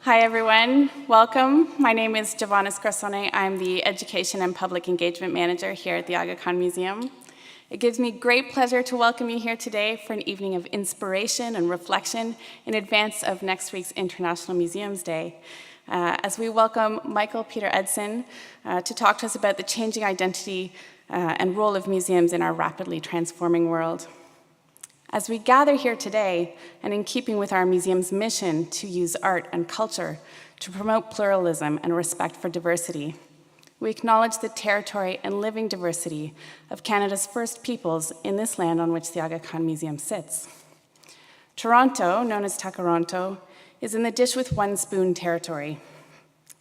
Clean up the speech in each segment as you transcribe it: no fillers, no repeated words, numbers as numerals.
Hi, everyone. Welcome. My name is Giovanna Scarsone. I'm the Education and Public Engagement Manager here at the Aga Khan Museum. It gives me great pleasure to welcome you here today for an evening of inspiration and reflection in advance of next week's International Museums Day, as we welcome Michael Peter Edson to talk to us about the changing identity and role of museums in our rapidly transforming world. As we gather here today, and in keeping with our museum's mission to use art and culture to promote pluralism and respect for diversity, we acknowledge the territory and living diversity of Canada's First Peoples in this land on which the Aga Khan Museum sits. Toronto, known as Takaronto, is in the Dish with One Spoon territory.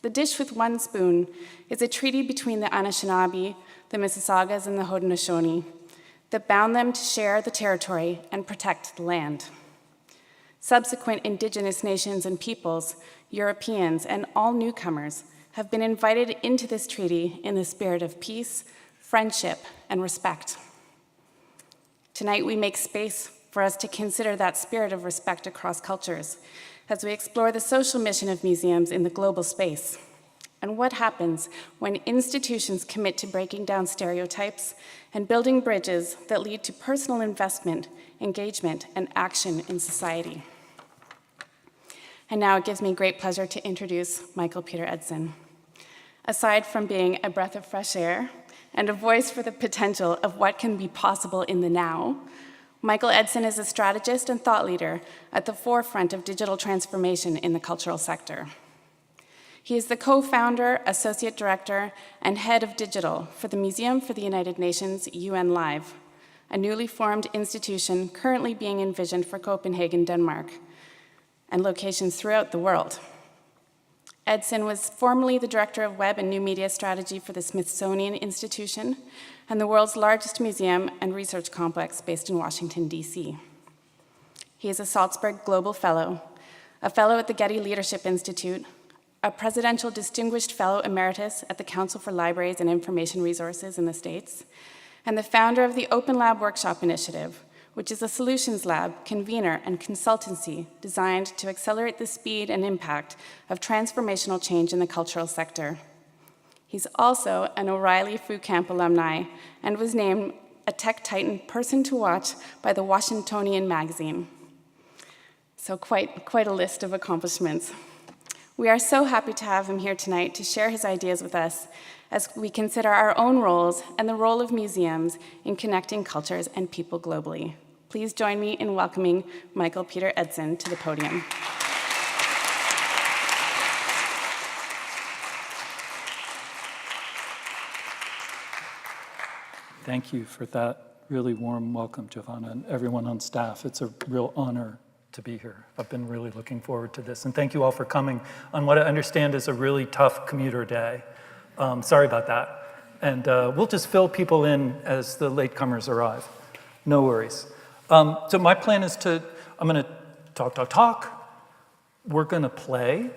The Dish with One Spoon is a treaty between the Anishinaabe, the Mississaugas, and the Haudenosaunee that bound them to share the territory and protect the land. Subsequent Indigenous nations and peoples, Europeans, and all newcomers have been invited into this treaty in the spirit of peace, friendship, and respect. Tonight, we make space for us to consider that spirit of respect across cultures as we explore the social mission of museums in the global space, and what happens when institutions commit to breaking down stereotypes and building bridges that lead to personal investment, engagement, and action in society. And now it gives me great pleasure to introduce Michael Peter Edson. Aside from being a breath of fresh air and a voice for the potential of what can be possible in the now, Michael Edson is a strategist and thought leader at the forefront of digital transformation in the cultural sector. He is the co-founder, associate director, and head of digital for the Museum for the United Nations UN Live, a newly formed institution currently being envisioned for Copenhagen, Denmark, and locations throughout the world. Edson was formerly the director of web and new media strategy for the Smithsonian Institution and the world's largest museum and research complex based in Washington, D.C. He is a Salzburg Global Fellow, a fellow at the Getty Leadership Institute, a Presidential Distinguished Fellow Emeritus at the Council for Libraries and Information Resources in the States, and the founder of the Openlab Workshop initiative, which is a solutions lab, convener, and consultancy designed to accelerate the speed and impact of transformational change in the cultural sector. He's also an O'Reilly Foo Camp alumni and was named a Tech Titan Person to Watch by the Washingtonian magazine. So quite a list of accomplishments. We are so happy to have him here tonight to share his ideas with us as we consider our own roles and the role of museums in connecting cultures and people globally. Please join me in welcoming Michael Peter Edson to the podium. Thank you for that really warm welcome, Giovanna, and everyone on staff. It's a real honor to be here. I've been really looking forward to this. And thank you all for coming on what I understand is a really tough commuter day. Sorry about that. And we'll just fill people in as the latecomers arrive. No worries. So my plan is I'm going to talk. We're going to play,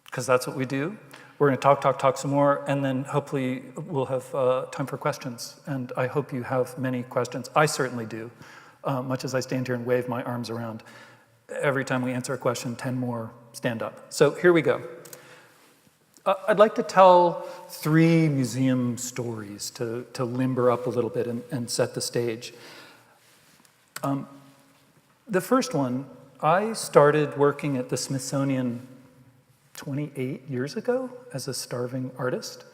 because that's what we do. We're going to talk some more, and then hopefully we'll have time for questions. And I hope you have many questions. I certainly do. Much as I stand here and wave my arms around, every time we answer a question, 10 more stand up. So here we go. I'd like to tell 3 museum stories to limber up a little bit and set the stage. The first one, I started working at the Smithsonian 28 years ago as a starving artist.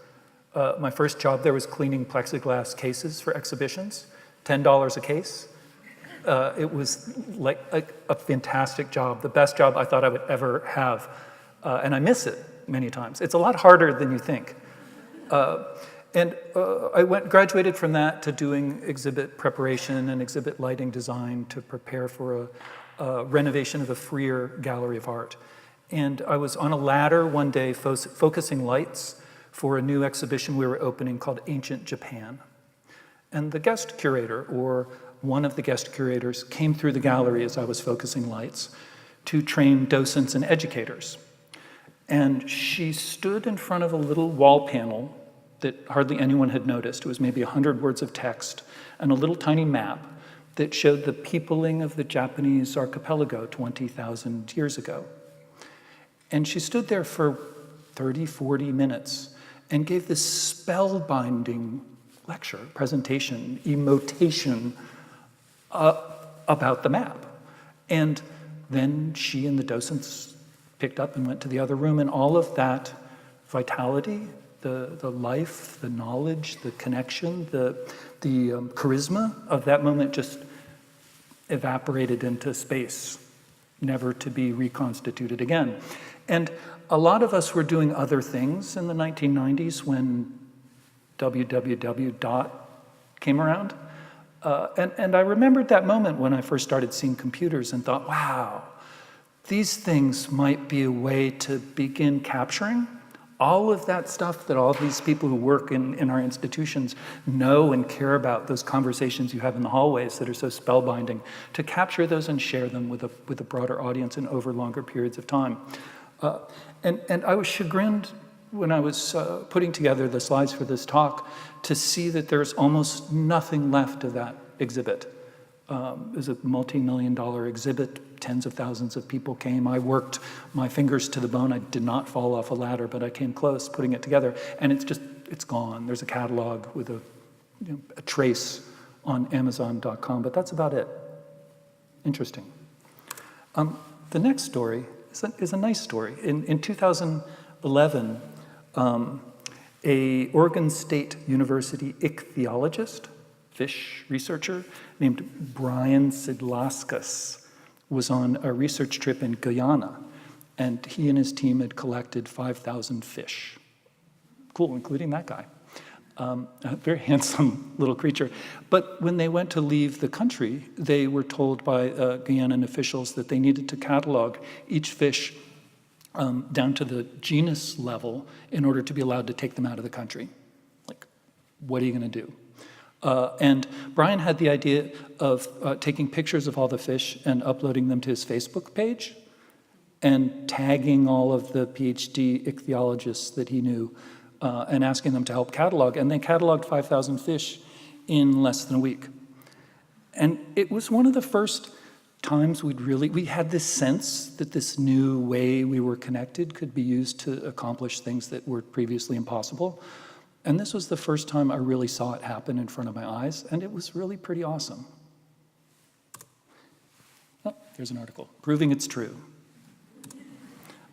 My first job there was cleaning plexiglass cases for exhibitions, $10 a case. It was like a fantastic job, the best job I thought I would ever have, and I miss it many times. It's a lot harder than you think. I graduated from that to doing exhibit preparation and exhibit lighting design to prepare for a renovation of a Freer Gallery of Art. And I was on a ladder one day focusing lights for a new exhibition we were opening called Ancient Japan. And the guest curator, or one of the guest curators, came through the gallery as I was focusing lights to train docents and educators. And she stood in front of a little wall panel that hardly anyone had noticed. It was maybe 100 words of text and a little tiny map that showed the peopling of the Japanese archipelago 20,000 years ago. And she stood there for 30, 40 minutes and gave this spellbinding lecture, presentation, emotation about the map. And then she and the docents picked up and went to the other room, and all of that vitality, the life, the knowledge, the connection, the charisma of that moment just evaporated into space, never to be reconstituted again. And a lot of us were doing other things in the 1990s when www. Came around. And I remembered that moment when I first started seeing computers and thought, wow, these things might be a way to begin capturing all of that stuff that all these people who work in our institutions know and care about, those conversations you have in the hallways that are so spellbinding, to capture those and share them with a broader audience and over longer periods of time. And I was chagrined when I was putting together the slides for this talk to see that there's almost nothing left of that exhibit. It was a multi-million-dollar exhibit. Tens of thousands of people came. I worked my fingers to the bone. I did not fall off a ladder, but I came close putting it together. And it's gone. There's a catalog with a trace on Amazon.com, but that's about it. Interesting. The next story is a nice story. In 2011, a Oregon State University ichthyologist, fish researcher, named Brian Sidlauskas was on a research trip in Guyana, and he and his team had collected 5,000 fish. Cool, including that guy. A very handsome little creature. But when they went to leave the country, they were told by Guyanan officials that they needed to catalog each fish down to the genus level in order to be allowed to take them out of the country. Like, what are you going to do? And Brian had the idea of taking pictures of all the fish and uploading them to his Facebook page and tagging all of the PhD ichthyologists that he knew and asking them to help catalog. And they cataloged 5,000 fish in less than a week. And it was one of the first times we had this sense that this new way we were connected could be used to accomplish things that were previously impossible. And this was the first time I really saw it happen in front of my eyes, and it was really pretty awesome. Oh, there's an article, proving it's true.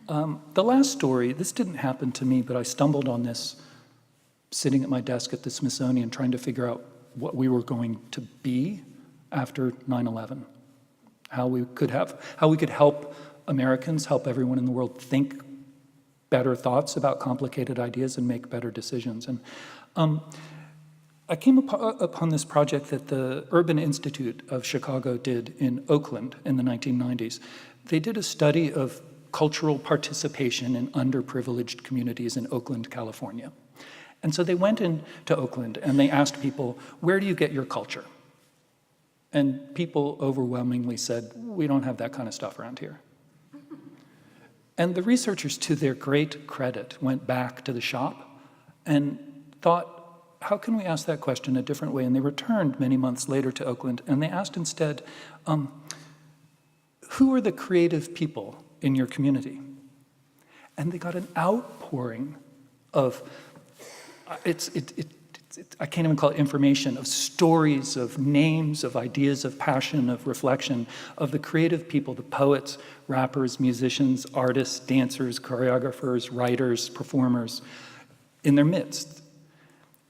The last story, this didn't happen to me, but I stumbled on this sitting at my desk at the Smithsonian trying to figure out what we were going to be after 9/11. How we could help Americans, help everyone in the world think better thoughts about complicated ideas and make better decisions. And I came upon this project that the Urban Institute of Chicago did in Oakland in the 1990s. They did a study of cultural participation in underprivileged communities in Oakland, California. And so they went into Oakland and they asked people, where do you get your culture? And people overwhelmingly said, we don't have that kind of stuff around here. And the researchers, to their great credit, went back to the shop and thought, how can we ask that question a different way? And they returned many months later to Oakland, and they asked instead, who are the creative people in your community? And they got an outpouring of, I can't even call it information, of stories, of names, of ideas, of passion, of reflection, of the creative people, the poets, rappers, musicians, artists, dancers, choreographers, writers, performers in their midst.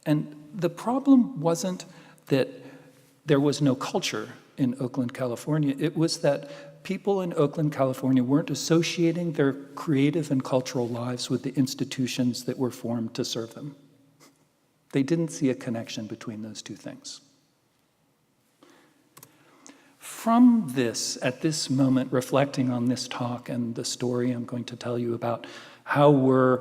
And the problem wasn't that there was no culture in Oakland, California. It was that people in Oakland, California weren't associating their creative and cultural lives with the institutions that were formed to serve them. They didn't see a connection between those two things. From this, at this moment, reflecting on this talk and the story I'm going to tell you about how we're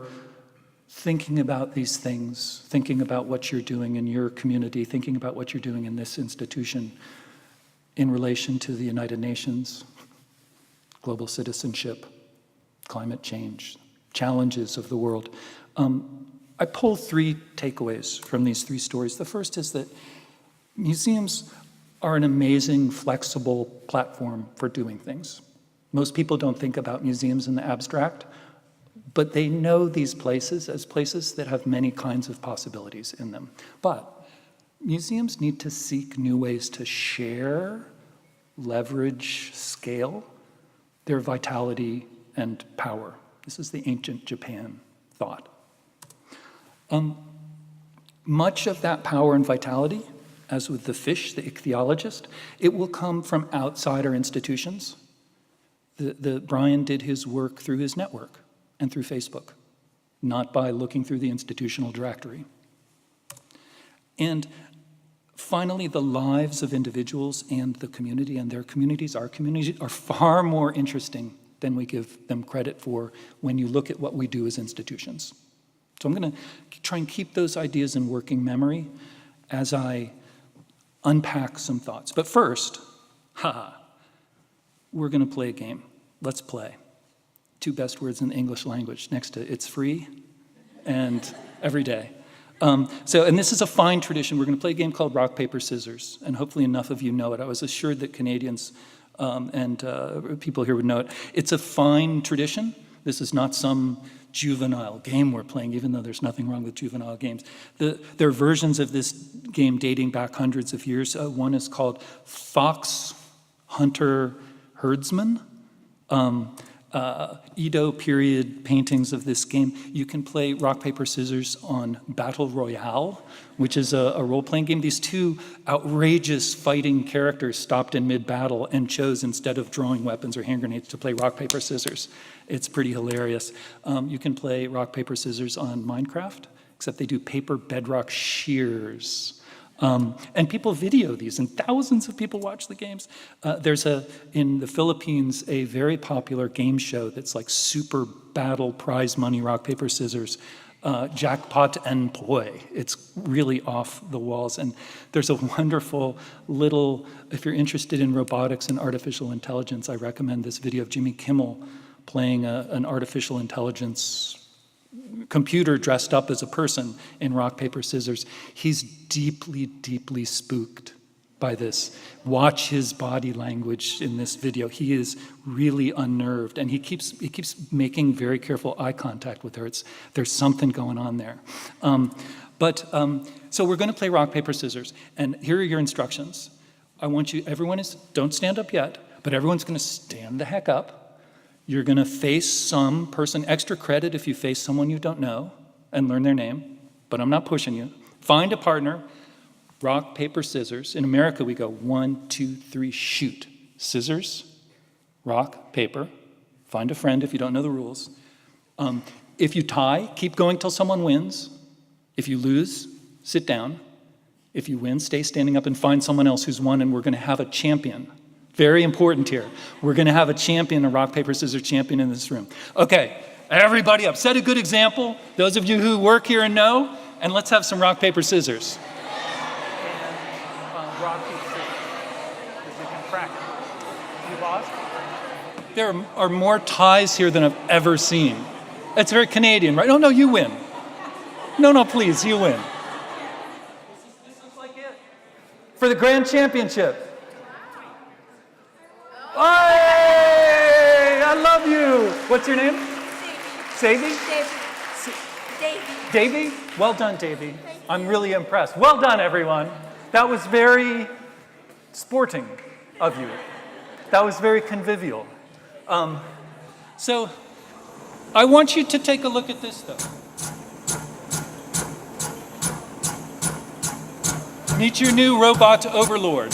thinking about these things, thinking about what you're doing in your community, thinking about what you're doing in this institution in relation to the United Nations, global citizenship, climate change, challenges of the world. I pull three takeaways from these three stories. The first is that museums are an amazing, flexible platform for doing things. Most people don't think about museums in the abstract. But they know these places as places that have many kinds of possibilities in them. But museums need to seek new ways to share, leverage, scale their vitality and power. This is the ancient Japan thought. Much of that power and vitality, as with the fish, the ichthyologist, it will come from outside our institutions. Brian did his work through his network and through Facebook, not by looking through the institutional directory. And finally, the lives of individuals and the community and their communities, our communities, are far more interesting than we give them credit for when you look at what we do as institutions. So I'm going to try and keep those ideas in working memory as I unpack some thoughts. But first, we're going to play a game. Let's play. 2 best words in the English language next to it's free and every day. And this is a fine tradition. We're going to play a game called rock, paper, scissors, and hopefully enough of you know it. I was assured that Canadians and people here would know it. It's a fine tradition. This is not some juvenile game we're playing, even though there's nothing wrong with juvenile games. There are versions of this game dating back hundreds of years. One is called Fox Hunter Herdsman. Edo period paintings of this game. You can play rock, paper, scissors on Battle Royale, which is a role-playing game. These 2 outrageous fighting characters stopped in mid-battle and chose, instead of drawing weapons or hand grenades, to play rock, paper, scissors. It's pretty hilarious. You can play rock, paper, scissors on Minecraft, except they do paper bedrock shears. And people video these, and thousands of people watch the games. There's in the Philippines, a very popular game show that's like super battle prize money, rock, paper, scissors, jackpot and poi. It's really off the walls. And there's a wonderful little, if you're interested in robotics and artificial intelligence, I recommend this video of Jimmy Kimmel playing an artificial intelligence computer dressed up as a person in rock, paper, scissors. He's deeply, deeply spooked by this. Watch his body language in this video. He is really unnerved, and he keeps making very careful eye contact with her. There's something going on there. So we're going to play rock, paper, scissors, and here are your instructions. I want you, don't stand up yet, but everyone's going to stand the heck up. You're going to face some person, extra credit if you face someone you don't know and learn their name, but I'm not pushing you. Find a partner, rock, paper, scissors. In America, we go 1, 2, 3, shoot. Scissors, rock, paper. Find a friend if you don't know the rules. If you tie, keep going till someone wins. If you lose, sit down. If you win, stay standing up and find someone else who's won, and we're going to have a champion. Very important here. We're going to have a champion, a rock, paper, scissors champion in this room. Okay, everybody up. Set a good example. Those of you who work here and know, and let's have some rock, paper, scissors. And rock, paper, scissors. Because you can crack it. You lost? There are more ties here than I've ever seen. It's very Canadian, right? No, you win. No, please, you win. This is like it. For the grand championship. Hey, I love you. What's your name? Sadie? Davy? Well done, Davy. I'm really impressed. Well done, everyone. That was very sporting of you. That was very convivial. So I want you to take a look at this, though. Meet your new robot overlord.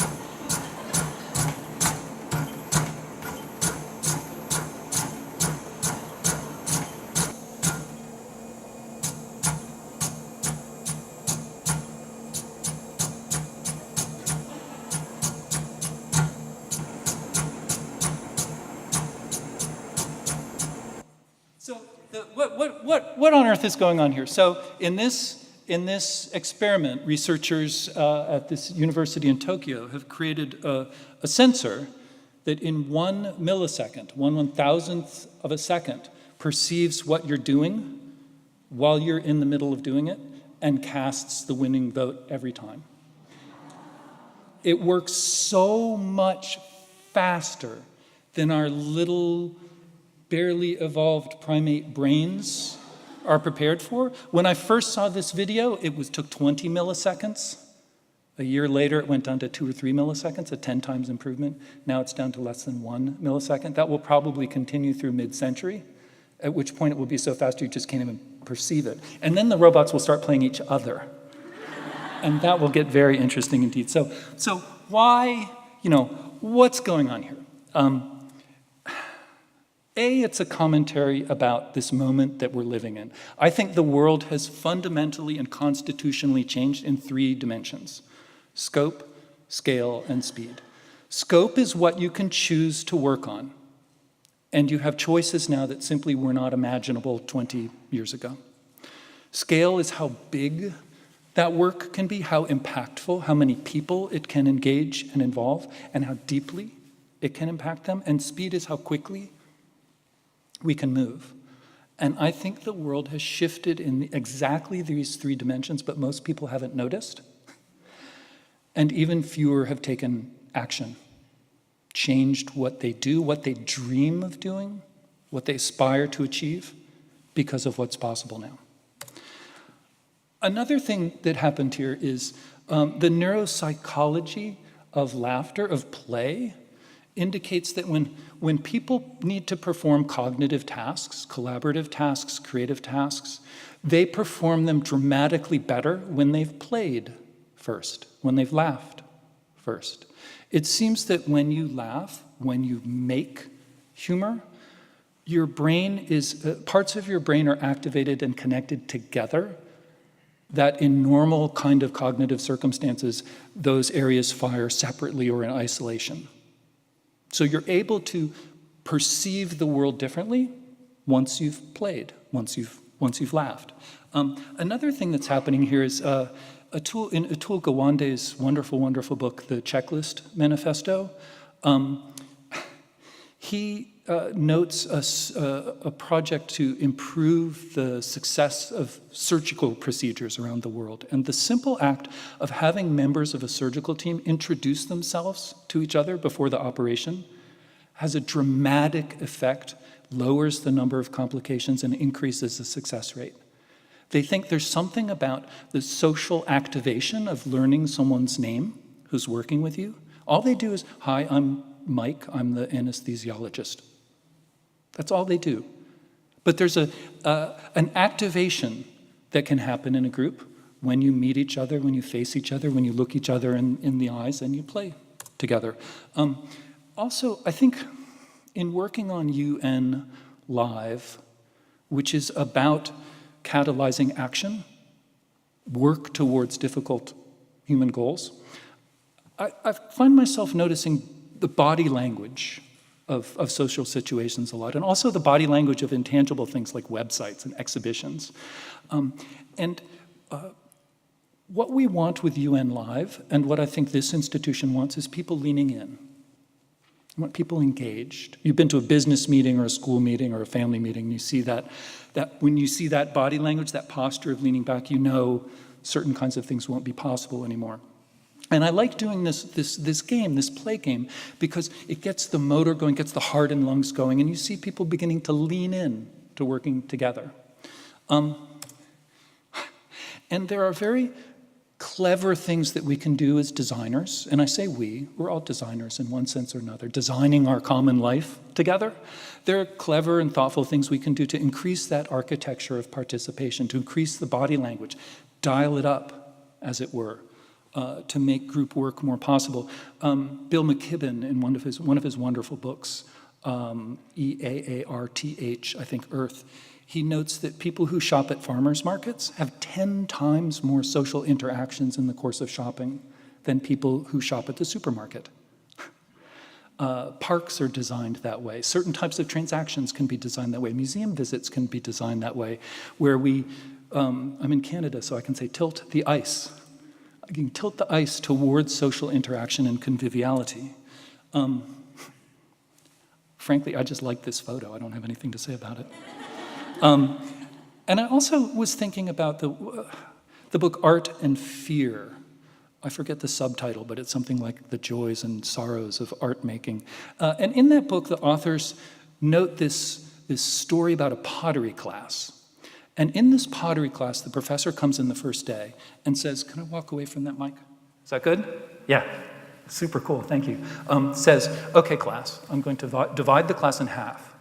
What on earth is going on here? So in this experiment, researchers at this university in Tokyo have created a sensor that in 1 millisecond, 1/1000th of a second, perceives what you're doing while you're in the middle of doing it and casts the winning vote every time. It works so much faster than our little barely evolved primate brains are prepared for. When I first saw this video, took 20 milliseconds. A year later, it went down to 2 or 3 milliseconds, a 10 times improvement. Now it's down to less than 1 millisecond. That will probably continue through mid-century, at which point it will be so fast you just can't even perceive it. And then the robots will start playing each other. And that will get very interesting indeed. So why, what's going on here? It's a commentary about this moment that we're living in. I think the world has fundamentally and constitutionally changed in 3 dimensions: scope, scale, and speed. Scope is what you can choose to work on. And you have choices now that simply were not imaginable 20 years ago. Scale is how big that work can be, how impactful, how many people it can engage and involve, and how deeply it can impact them. And speed is how quickly we can move. And I think the world has shifted in exactly these 3 dimensions, but most people haven't noticed. And even fewer have taken action, changed what they do, what they dream of doing, what they aspire to achieve because of what's possible now. Another thing that happened here is the neuropsychology of laughter, of play, indicates that when people need to perform cognitive tasks, collaborative tasks, creative tasks, they perform them dramatically better when they've played first, when they've laughed first. It seems that when you laugh, when you make humor, your brain parts of your brain are activated and connected together that in normal kind of cognitive circumstances, those areas fire separately or in isolation. So you're able to perceive the world differently once you've played, once you've laughed. Another thing that's happening here is Atul Gawande's wonderful, wonderful book, The Checklist Manifesto. He notes a project to improve the success of surgical procedures around the world. And the simple act of having members of a surgical team introduce themselves to each other before the operation has a dramatic effect, lowers the number of complications, and increases the success rate. They think there's something about the social activation of learning someone's name who's working with you. All they do is, "Hi, I'm Mike, I'm the anesthesiologist." That's all they do. But there's an activation that can happen in a group when you meet each other, when you face each other, when you look each other in the eyes and you play together. Also, I think in working on UN Live, which is about catalyzing action, work towards difficult human goals, I find myself noticing the body language of social situations a lot, and also the body language of intangible things like websites and exhibitions. What we want with UN Live, and what I think this institution wants, is people leaning in. I want people engaged. You've been to a business meeting or a school meeting or a family meeting, and you see that when you see that body language, that posture of leaning back, you know certain kinds of things won't be possible anymore. And I like doing this game, this play game, because it gets the motor going, gets the heart and lungs going, and you see people beginning to lean in to working together. And there are very clever things that we can do as designers, and I say we're all designers in one sense or another, designing our common life together. There are clever and thoughtful things we can do to increase that architecture of participation, to increase the body language, dial it up, as it were. To make group work more possible. Bill McKibben, in one of his wonderful books, EAARTH, I think Earth, he notes that people who shop at farmers markets have 10 times more social interactions in the course of shopping than people who shop at the supermarket. Parks are designed that way. Certain types of transactions can be designed that way. Museum visits can be designed that way, where I'm in Canada, so I can say tilt the ice. You can tilt the ice towards social interaction and conviviality. Frankly, I just like this photo. I don't have anything to say about it. And I also was thinking about the book Art and Fear. I forget the subtitle, but it's something like The Joys and Sorrows of Art Making. And in that book, the authors note this this story about a pottery class. And in this pottery class, the professor comes in the first day and says, can I walk away from that mic? Is that good? Yeah, super cool, thank you. Says, okay class, I'm going to divide the class in half.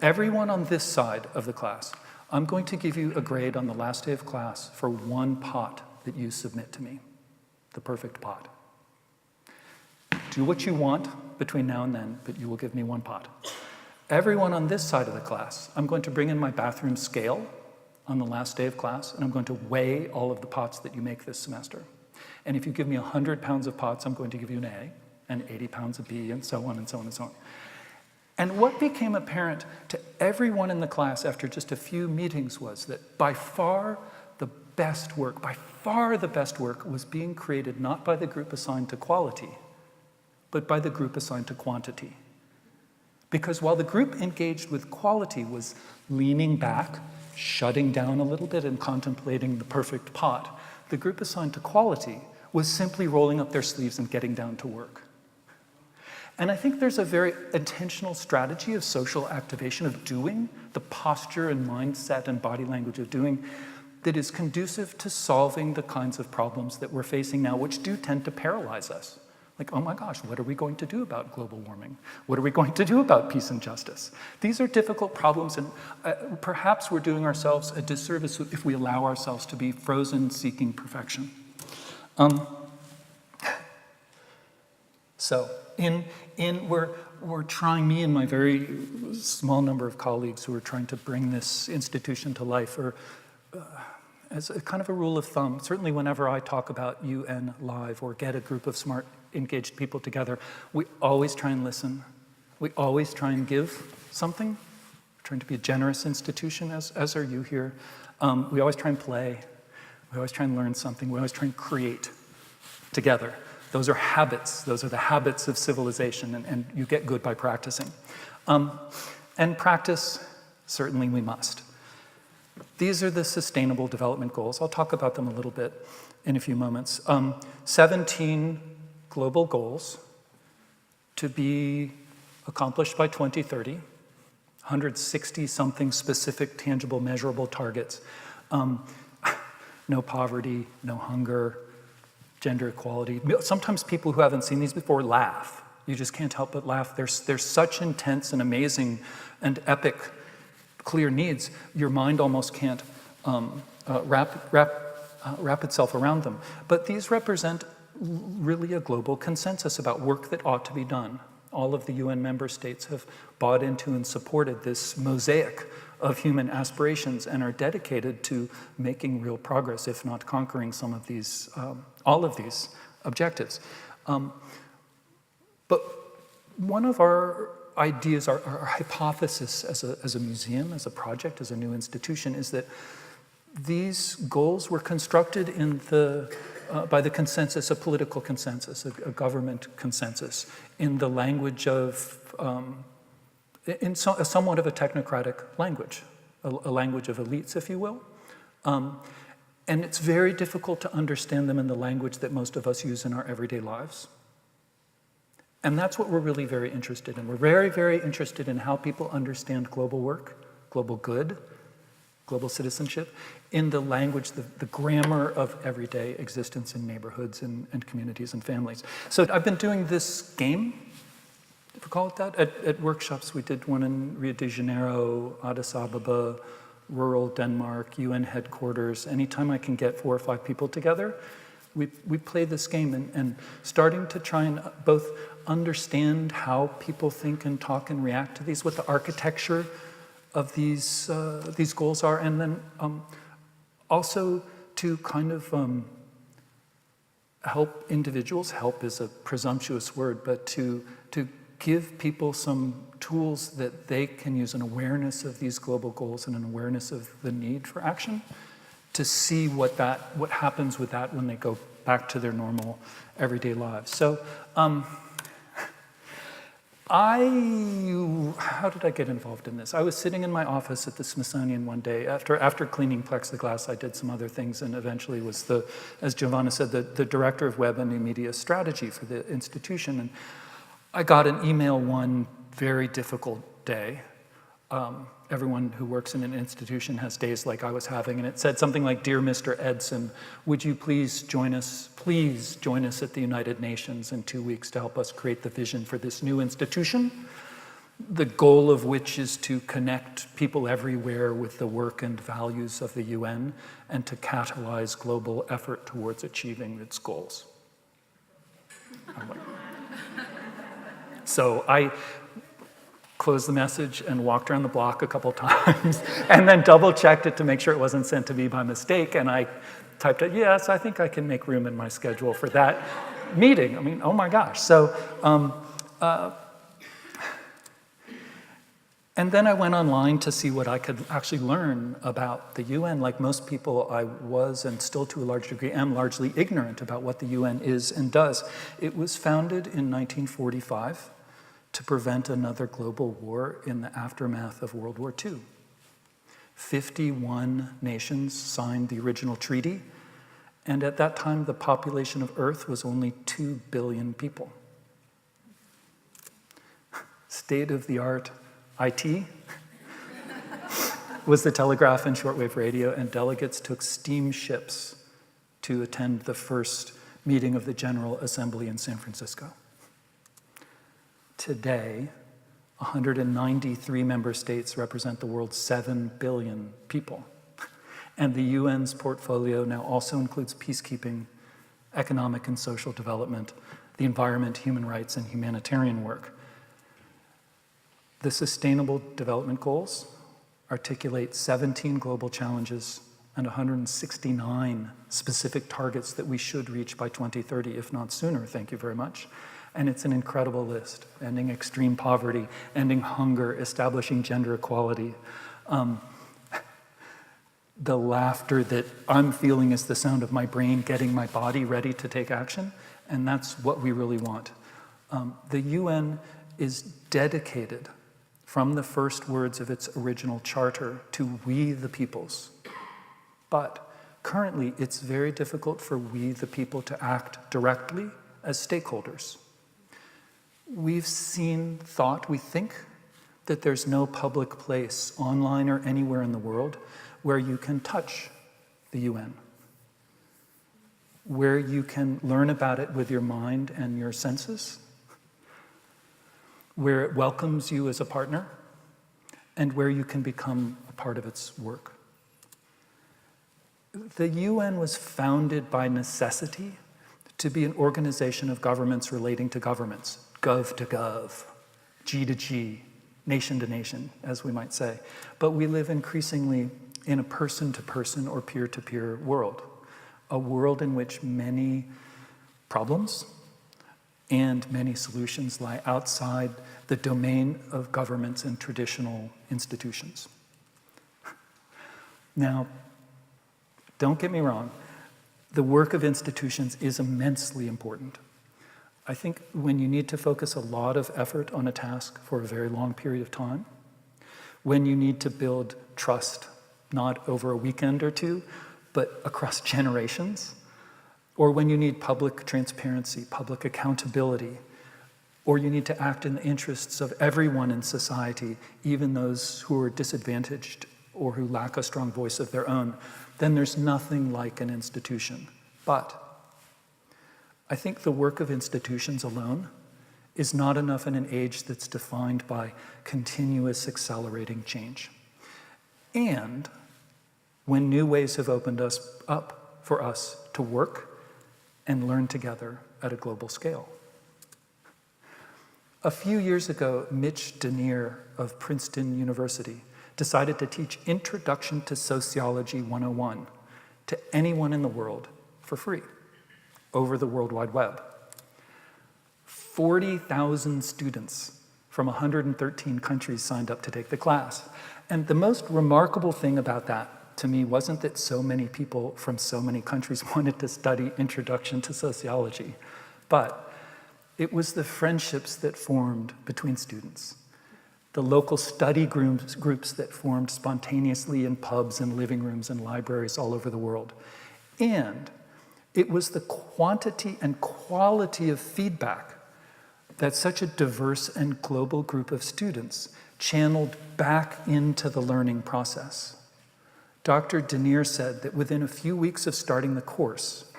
Everyone on this side of the class, I'm going to give you a grade on the last day of class for one pot that you submit to me, the perfect pot. Do what you want between now and then, but you will give me one pot. Everyone on this side of the class, I'm going to bring in my bathroom scale on the last day of class, and I'm going to weigh all of the pots that you make this semester. And if you give me 100 pounds of pots, I'm going to give you an A, and 80 pounds of B, and so on and so on and so on. And what became apparent to everyone in the class after just a few meetings was that by far the best work was being created not by the group assigned to quality, but by the group assigned to quantity. Because while the group engaged with quality was leaning back, shutting down a little bit and contemplating the perfect pot, the group assigned to quality was simply rolling up their sleeves and getting down to work. And I think there's a very intentional strategy of social activation, of doing, the posture and mindset and body language of doing, that is conducive to solving the kinds of problems that we're facing now, which do tend to paralyze us. Like, oh my gosh, what are we going to do about global warming? What are we going to do about peace and justice? These are difficult problems, and perhaps we're doing ourselves a disservice if we allow ourselves to be frozen seeking perfection. So, we're trying, me and my very small number of colleagues who are trying to bring this institution to life, or as a kind of a rule of thumb, certainly whenever I talk about UN Live or get a group of smart, engaged people together, we always try and listen. We always try and give something. We're trying to be a generous institution, as are you here. We always try and play. We always try and learn something. We always try and create together. Those are habits. Those are the habits of civilization, and you get good by practicing. And practice, certainly we must. These are the Sustainable Development Goals. I'll talk about them a little bit in a few moments. 17 global goals to be accomplished by 2030, 160-something specific, tangible, measurable targets. No poverty, no hunger, gender equality. Sometimes people who haven't seen these before laugh. You just can't help but laugh. There's such intense and amazing and epic clear needs, your mind almost can't wrap itself around them. But these represent really a global consensus about work that ought to be done. All of the UN member states have bought into and supported this mosaic of human aspirations and are dedicated to making real progress, if not conquering some of these, all of these objectives. But one of our ideas, our hypothesis as a museum, as a project, as a new institution, is that these goals were constructed in by the consensus, a political consensus, a government consensus, in the language of, somewhat of a technocratic language, a language of elites, if you will. And it's very difficult to understand them in the language that most of us use in our everyday lives. And that's what we're really very interested in. We're very, very interested in how people understand global work, global good, global citizenship, in the language, the grammar of everyday existence in neighborhoods and communities and families. So I've been doing this game, if we call it that, at workshops. We did one in Rio de Janeiro, Addis Ababa, rural Denmark, UN headquarters. Anytime I can get 4 or 5 people together, we play this game and starting to try and both understand how people think and talk and react to these, what the architecture of these goals are, and then also to kind of help individuals, help is a presumptuous word, but to give people some tools that they can use, an awareness of these global goals and an awareness of the need for action, to see what happens with that when they go back to their normal everyday lives. So how did I get involved in this? I was sitting in my office at the Smithsonian one day. After cleaning plexiglass, I did some other things and eventually was as Giovanna said, the director of web and new media strategy for the institution. And I got an email one very difficult day everyone who works in an institution has days like I was having, and it said something like, "Dear Mr. Edson, would you please join us at the United Nations in 2 weeks to help us create the vision for this new institution, the goal of which is to connect people everywhere with the work and values of the UN and to catalyze global effort towards achieving its goals." So I closed the message and walked around the block a couple times and then double-checked it to make sure it wasn't sent to me by mistake. And I typed it, yes, I think I can make room in my schedule for that meeting. I mean, oh my gosh. So, and then I went online to see what I could actually learn about the UN. Like most people, I was, and still to a large degree am, largely ignorant about what the UN is and does. It was founded in 1945 to prevent another global war in the aftermath of World War II. 51 nations signed the original treaty, and at that time the population of Earth was only 2 billion people. State-of-the-art IT was the telegraph and shortwave radio, and delegates took steamships to attend the first meeting of the General Assembly in San Francisco. Today, 193 member states represent the world's 7 billion people. And the UN's portfolio now also includes peacekeeping, economic and social development, the environment, human rights, and humanitarian work. The Sustainable Development Goals articulate 17 global challenges and 169 specific targets that we should reach by 2030, if not sooner. Thank you very much. And it's an incredible list: ending extreme poverty, ending hunger, establishing gender equality. The laughter that I'm feeling is the sound of my brain getting my body ready to take action, and that's what we really want. The UN is dedicated from the first words of its original charter to we the peoples. But currently, it's very difficult for we the people to act directly as stakeholders. We think that there's no public place, online or anywhere in the world, where you can touch the UN, where you can learn about it with your mind and your senses, where it welcomes you as a partner, and where you can become a part of its work. The UN was founded by necessity to be an organization of governments relating to governments, gov to gov, G to G, nation to nation, as we might say. But we live increasingly in a person-to-person or peer-to-peer world, a world in which many problems and many solutions lie outside the domain of governments and traditional institutions. Now, don't get me wrong, the work of institutions is immensely important. I think when you need to focus a lot of effort on a task for a very long period of time, when you need to build trust, not over a weekend or two, but across generations, or when you need public transparency, public accountability, or you need to act in the interests of everyone in society, even those who are disadvantaged or who lack a strong voice of their own, then there's nothing like an institution. But I think the work of institutions alone is not enough in an age that's defined by continuous accelerating change. And when new ways have opened us up for us to work and learn together at a global scale. A few years ago, Mitch Denier of Princeton University decided to teach Introduction to Sociology 101 to anyone in the world for free over the World Wide Web. 40,000 students from 113 countries signed up to take the class. And the most remarkable thing about that to me wasn't that so many people from so many countries wanted to study Introduction to Sociology, but it was the friendships that formed between students, the local study groups that formed spontaneously in pubs and living rooms and libraries all over the world. And it was the quantity and quality of feedback that such a diverse and global group of students channeled back into the learning process. Dr. Denier said that within a few weeks of starting the course,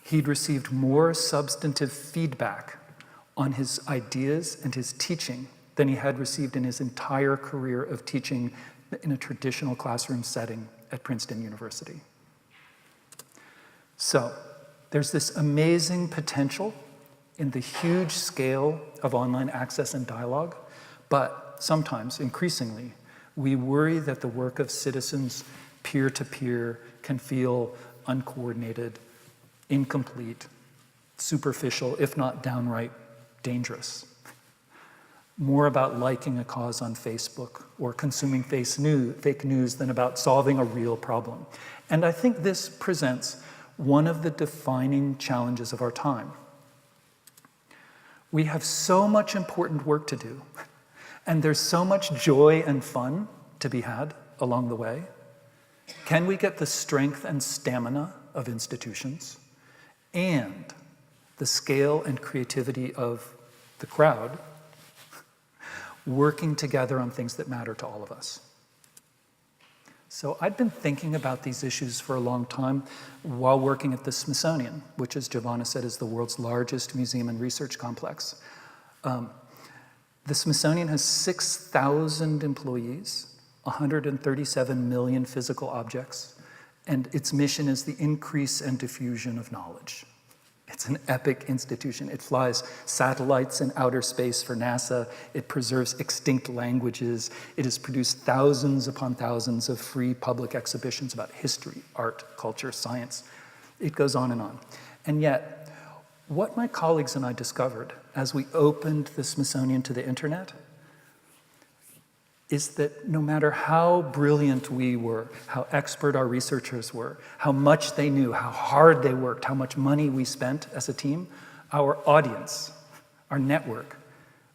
he'd received more substantive feedback on his ideas and his teaching than he had received in his entire career of teaching in a traditional classroom setting at Princeton University. So, there's this amazing potential in the huge scale of online access and dialogue, but sometimes, increasingly, we worry that the work of citizens peer-to-peer can feel uncoordinated, incomplete, superficial, if not downright dangerous. More about liking a cause on Facebook or consuming fake news than about solving a real problem. And I think this presents one of the defining challenges of our time. We have so much important work to do, and there's so much joy and fun to be had along the way. Can we get the strength and stamina of institutions and the scale and creativity of the crowd working together on things that matter to all of us? So I'd been thinking about these issues for a long time while working at the Smithsonian, which, as Giovanna said, is the world's largest museum and research complex. The Smithsonian has 6,000 employees, 137 million physical objects, and its mission is the increase and diffusion of knowledge. It's an epic institution. It flies satellites in outer space for NASA. It preserves extinct languages. It has produced thousands upon thousands of free public exhibitions about history, art, culture, science. It goes on. And yet, what my colleagues and I discovered as we opened the Smithsonian to the internet is that no matter how brilliant we were, how expert our researchers were, how much they knew, how hard they worked, how much money we spent as a team, our audience, our network,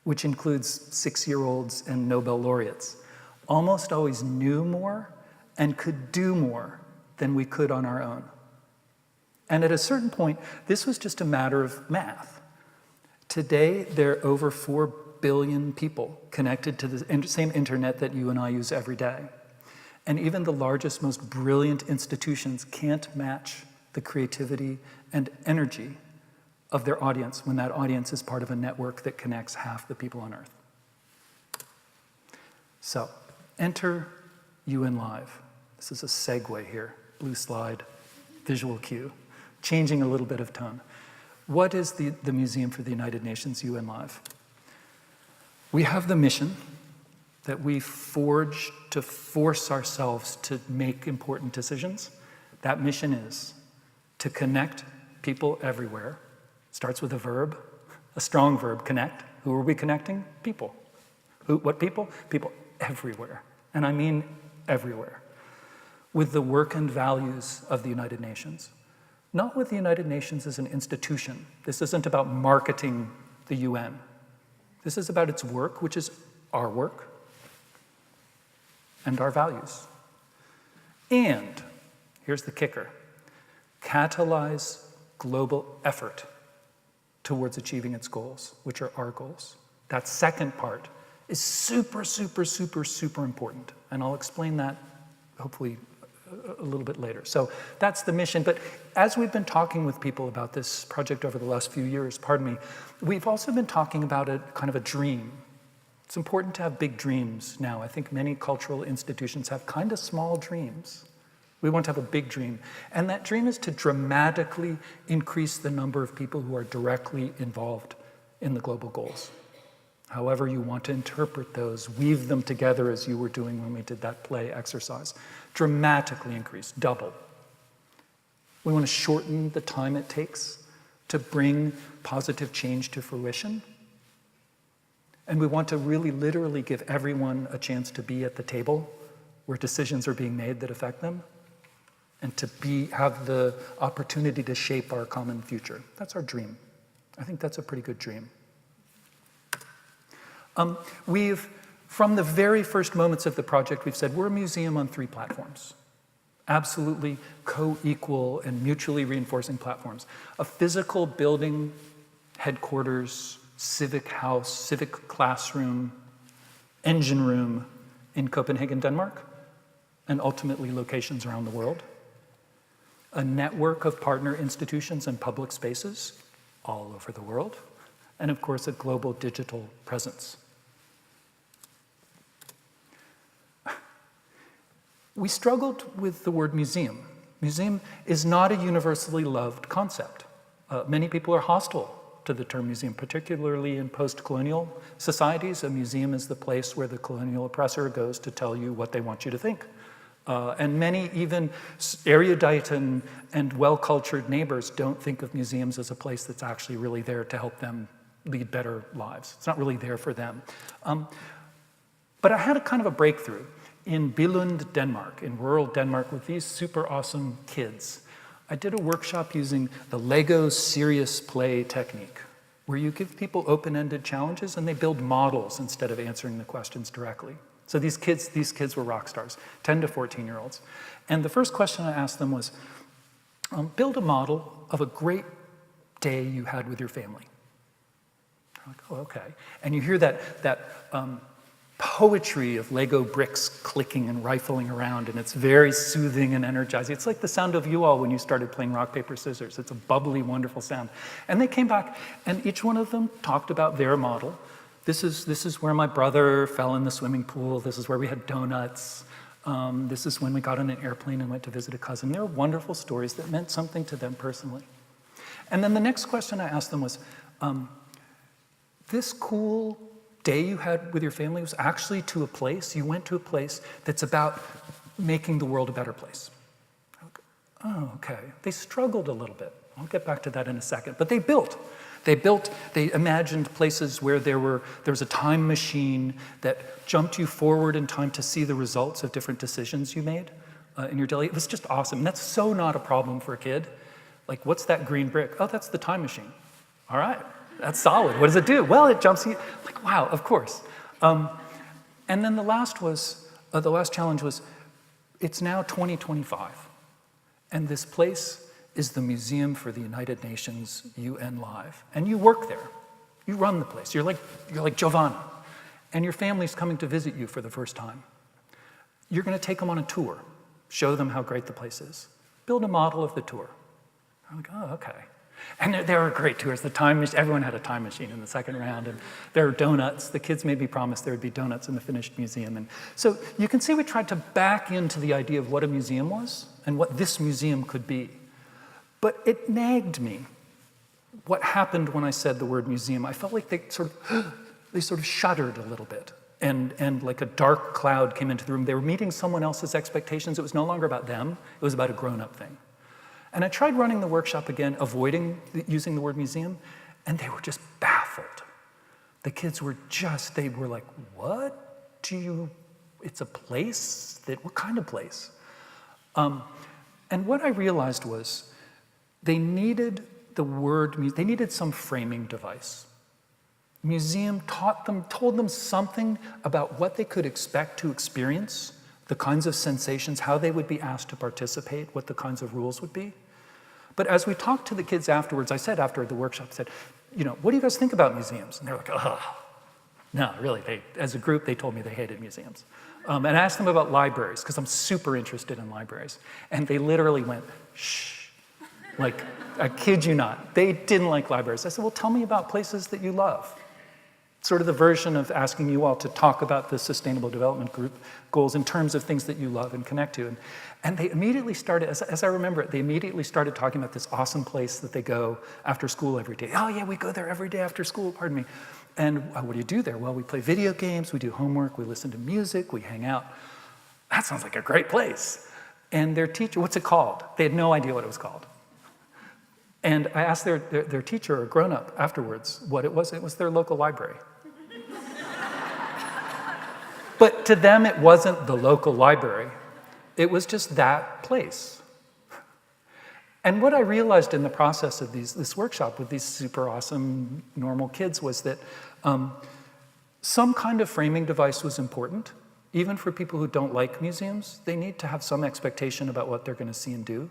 which includes 6-year-olds and Nobel laureates, almost always knew more and could do more than we could on our own. And at a certain point, this was just a matter of math. Today, there are over 4 billion people connected to the same internet that you and I use every day. And even the largest, most brilliant institutions can't match the creativity and energy of their audience when that audience is part of a network that connects half the people on Earth. So, enter UN Live. This is a segue here. Blue slide, visual cue, changing a little bit of tone. What is the Museum for the United Nations, UN Live? We have the mission that we forge to force ourselves to make important decisions. That mission is to connect people everywhere. It starts with a verb, a strong verb, connect. Who are we connecting? People. What people? People everywhere. And I mean everywhere. With the work and values of the United Nations. Not with the United Nations as an institution. This isn't about marketing the UN. This is about its work, which is our work, and our values. And, here's the kicker, catalyze global effort towards achieving its goals, which are our goals. That second part is super, super, super, super important. And I'll explain that, hopefully, a little bit later. So that's the mission. But as we've been talking with people about this project over the last few years, we've also been talking about a kind of a dream. It's important to have big dreams now. I think many cultural institutions have kind of small dreams. We want to have a big dream. And that dream is to dramatically increase the number of people who are directly involved in the global goals. However you want to interpret those, weave them together as you were doing when we did that play exercise. Dramatically increase, double. We want to shorten the time it takes to bring positive change to fruition. And we want to really literally give everyone a chance to be at the table where decisions are being made that affect them and to have the opportunity to shape our common future. That's our dream. I think that's a pretty good dream. From the very first moments of the project, we've said we're a museum on 3 platforms. Absolutely co-equal and mutually reinforcing platforms. A physical building, headquarters, civic house, civic classroom, engine room in Copenhagen, Denmark, and ultimately locations around the world. A network of partner institutions and public spaces all over the world. And of course, a global digital presence. We struggled with the word museum. Museum is not a universally loved concept. Many people are hostile to the term museum, particularly in post-colonial societies. A museum is the place where the colonial oppressor goes to tell you what they want you to think. And many even erudite and well-cultured neighbors don't think of museums as a place that's actually really there to help them lead better lives. It's not really there for them. But I had a kind of a breakthrough. In Billund, Denmark, in rural Denmark, with these super awesome kids, I did a workshop using the Lego serious play technique, where you give people open-ended challenges and they build models instead of answering the questions directly. So these kids were rock stars, 10 to 14-year-olds. And the first question I asked them was, build a model of a great day you had with your family. They're like, oh, okay. And you hear that poetry of Lego bricks clicking and rifling around, and it's very soothing and energizing. It's like the sound of you all when you started playing rock, paper, scissors. It's a bubbly, wonderful sound. And they came back, and each one of them talked about their model. This is where my brother fell in the swimming pool. This is where we had donuts. This is when we got on an airplane and went to visit a cousin. They're wonderful stories that meant something to them personally. And then the next question I asked them was, this cool day you had with your family was actually to a place, you went to a place that's about making the world a better place. Oh, okay. They struggled a little bit. I'll get back to that in a second. But they built. They imagined places where there was a time machine that jumped you forward in time to see the results of different decisions you made in your daily. It was just awesome. And that's so not a problem for a kid. Like, what's that green brick? Oh, that's the time machine. All right. That's solid. What does it do? Well, it jumps you. Like, wow, of course. And then the last challenge was, it's now 2025. And this place is the Museum for the United Nations UN Live. And you work there. You run the place. You're like Giovanna. And your family's coming to visit you for the first time. You're going to take them on a tour. Show them how great the place is. Build a model of the tour. I'm like, oh, okay. And there were great tours. Everyone had a time machine in the second round, and there were donuts. The kids made me promise there would be donuts in the finished museum. And so you can see we tried to back into the idea of what a museum was and what this museum could be. But it nagged me what happened when I said the word museum. I felt like they sort of shuddered a little bit, and like a dark cloud came into the room. They were meeting someone else's expectations. It was no longer about them. It was about a grown-up thing. And I tried running the workshop again, avoiding using the word museum, and they were just baffled. The kids were they were like, it's a place? What kind of place? And what I realized was they needed they needed some framing device. Museum told them something about what they could expect to experience, the kinds of sensations, how they would be asked to participate, what the kinds of rules would be. But as we talked to the kids afterwards, I said after the workshop, I said, what do you guys think about museums? And they're like, oh, no, really. As a group, they told me they hated museums. And I asked them about libraries, because I'm super interested in libraries. And they literally went, shh. Like, I kid you not. They didn't like libraries. I said, well, tell me about places that you love. Sort of the version of asking you all to talk about the Sustainable Development Group goals in terms of things that you love and connect to. And they immediately started, as I remember it, they immediately started talking about this awesome place that they go after school every day. Oh yeah, we go there every day after school, pardon me. And what do you do there? Well, we play video games, we do homework, we listen to music, we hang out. That sounds like a great place. And their teacher, what's it called? They had no idea what it was called. And I asked their teacher, or grown-up, afterwards what it was. It was their local library. But to them, it wasn't the local library. It was just that place. And what I realized in the process of this workshop with these super awesome, normal kids was that some kind of framing device was important. Even for people who don't like museums, they need to have some expectation about what they're going to see and do.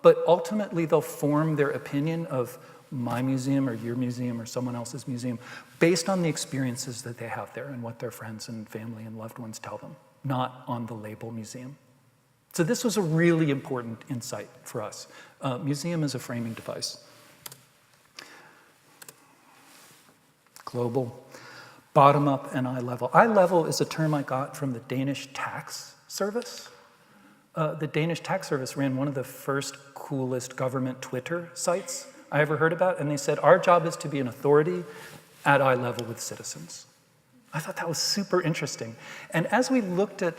But ultimately, they'll form their opinion of my museum or your museum or someone else's museum based on the experiences that they have there and what their friends and family and loved ones tell them, not on the label museum. So this was a really important insight for us. Museum is a framing device. Global, bottom up, and eye level. Eye level is a term I got from the Danish tax service. The Danish tax service ran one of the first coolest government Twitter sites I ever heard about, and they said, our job is to be an authority at eye level with citizens. I thought that was super interesting. And as we looked at,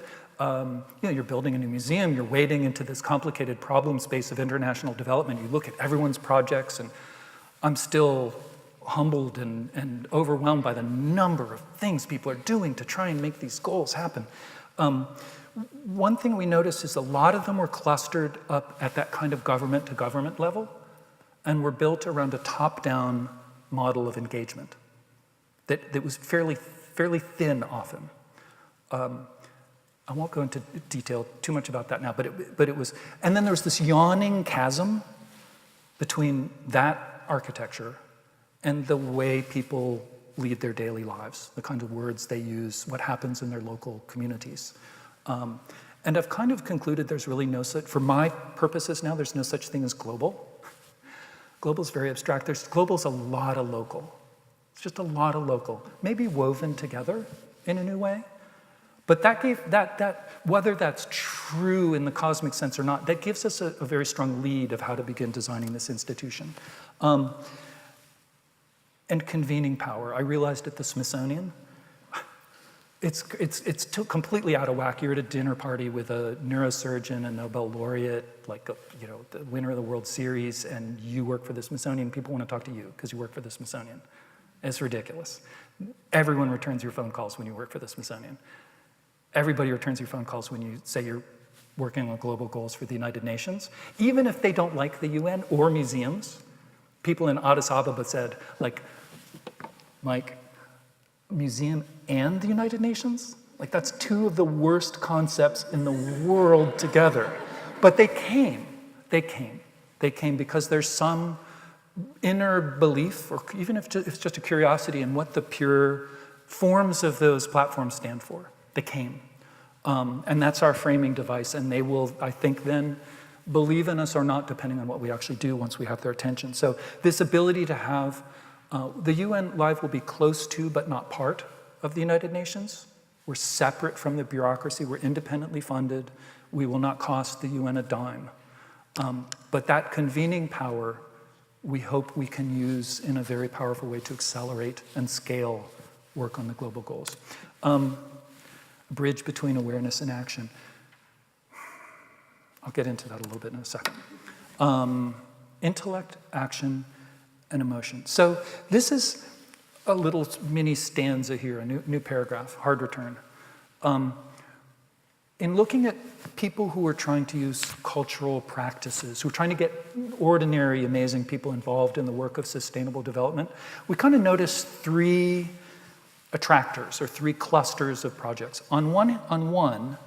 you're building a new museum, you're wading into this complicated problem space of international development, you look at everyone's projects, and I'm still humbled and overwhelmed by the number of things people are doing to try and make these goals happen. One thing we noticed is a lot of them were clustered up at that kind of government-to-government level and were built around a top-down model of engagement that was fairly thin often. I won't go into detail too much about that now, but it was, and then there was this yawning chasm between that architecture and the way people lead their daily lives, the kind of words they use, what happens in their local communities. And I've kind of concluded there's really no such, for my purposes now, there's no such thing as global. Global's very abstract. Global's a lot of local. It's just a lot of local, maybe woven together in a new way. But that gave, whether that's true in the cosmic sense or not, that gives us a very strong lead of how to begin designing this institution. And convening power. I realized at the Smithsonian, it's completely out of whack. You're at a dinner party with a neurosurgeon, a Nobel laureate, the winner of the World Series, and you work for the Smithsonian. People want to talk to you because you work for the Smithsonian. It's ridiculous. Everyone returns your phone calls when you work for the Smithsonian. Everybody returns your phone calls when you say you're working on global goals for the United Nations. Even if they don't like the UN or museums, people in Addis Ababa said, Mike, museum and the United Nations? That's two of the worst concepts in the world together. But they came because there's some inner belief, or even if it's just a curiosity in what the pure forms of those platforms stand for. They came. And that's our framing device, and they will, I think, then believe in us or not, depending on what we actually do once we have their attention. So this ability to have, the UN Live will be close to, but not part of the United Nations. We're separate from the bureaucracy. We're independently funded. We will not cost the UN a dime. But that convening power, we hope we can use in a very powerful way to accelerate and scale work on the global goals. Bridge between awareness and action. I'll get into that a little bit in a second. Intellect, action, and emotion. So this is a little mini stanza here, a new paragraph, hard return. In looking at people who are trying to use cultural practices, who are trying to get ordinary, amazing people involved in the work of sustainable development, we kind of notice three attractors or three clusters of projects. On one,